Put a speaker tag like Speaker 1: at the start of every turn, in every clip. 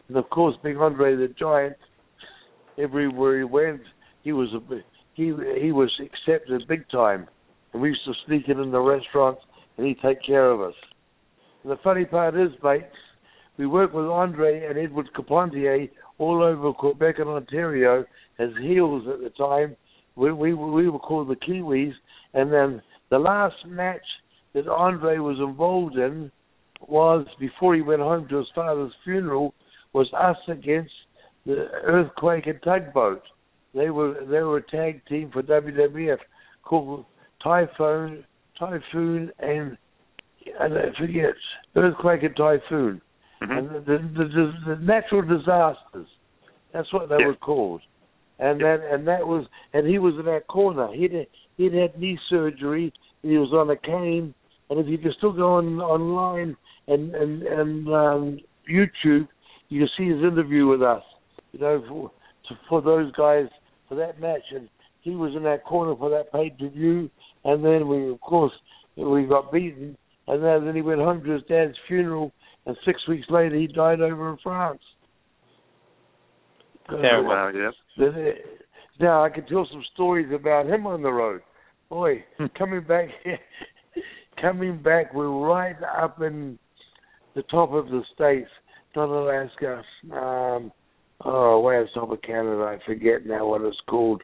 Speaker 1: And of course, being Andre the Giant, everywhere he went, he was accepted big time. And we used to sneak in the restaurants, and he'd take care of us. And the funny part is, mate, we worked with Andre and Edward Carpentier all over Quebec and Ontario as heels at the time. We were called the Kiwis. And then the last match that Andre was involved in was, before he went home to his father's funeral, was us against the Earthquake and Tugboat. They were a tag team for WWF called Typhoon and I forget, Earthquake and Typhoon. And the natural disasters. That's what they were called. And that was, and he was in that corner. He'd had knee surgery. He was on a cane. And if you can still go online and YouTube, you can see his interview with us. You know, for those guys for that match, and he was in that corner for that pay-per-view. And then we got beaten. And then he went home to his dad's funeral. And 6 weeks later, he died over in France.
Speaker 2: Wow, yes.
Speaker 1: Now, I can tell some stories about him on the road. Boy, coming back, we're right up in the top of the States, not Alaska. Way on top of Canada. I forget now what it's called.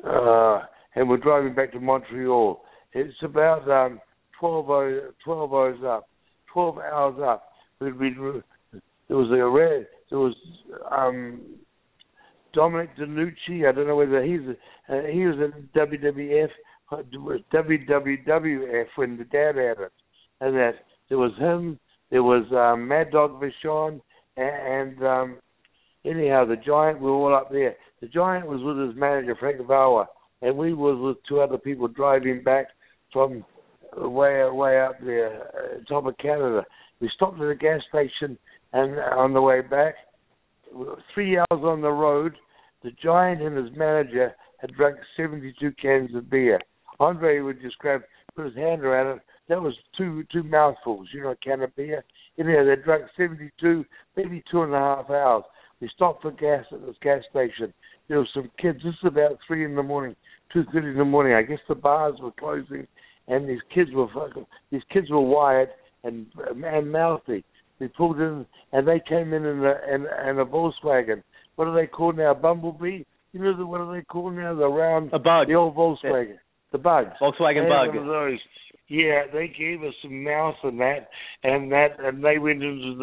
Speaker 1: And we're driving back to Montreal. It's about 12 hours up. 12 hours up. There was Dominic DeNucci. I don't know whether he was in WWF when the dad had it, and that there was him. There was Mad Dog Vachon, and anyhow, the Giant. We were all up there. The Giant was with his manager Frank Vawa, and we was with two other people driving back from way up there, top of Canada. We stopped at a gas station, and on the way back, 3 hours on the road, the Giant and his manager had drunk 72 cans of beer. Andre would just put his hand around it. That was two mouthfuls, a can of beer. Anyhow, they drank 72, maybe 2.5 hours. We stopped for gas at this gas station. There were some kids. This is about 3 in the morning, 2:30 in the morning. I guess the bars were closing. And these kids were wired and mouthy. We pulled in, and they came in a Volkswagen. What are they called now? Bumblebee? What are they called now?
Speaker 3: A bug.
Speaker 1: The old Volkswagen.
Speaker 3: Yeah.
Speaker 1: The bugs.
Speaker 3: Volkswagen bug.
Speaker 1: One of those. Yeah, they gave us some mouth and they went into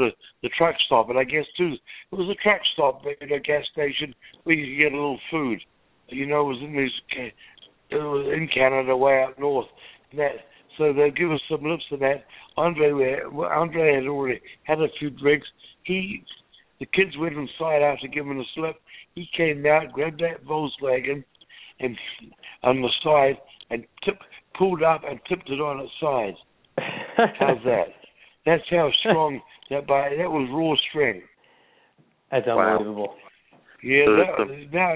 Speaker 1: the truck stop. And I guess too, it was a truck stop at a gas station where you could get a little food. It was in Canada, way up north. So they'll give us some lips to that. Andre had already had a few drinks. The kids went inside after giving a slip. He came out, grabbed that Volkswagen, and on the side, and pulled up and tipped it on its side. How's that? That's how strong that was raw strength.
Speaker 3: That's unbelievable.
Speaker 1: Yeah. Now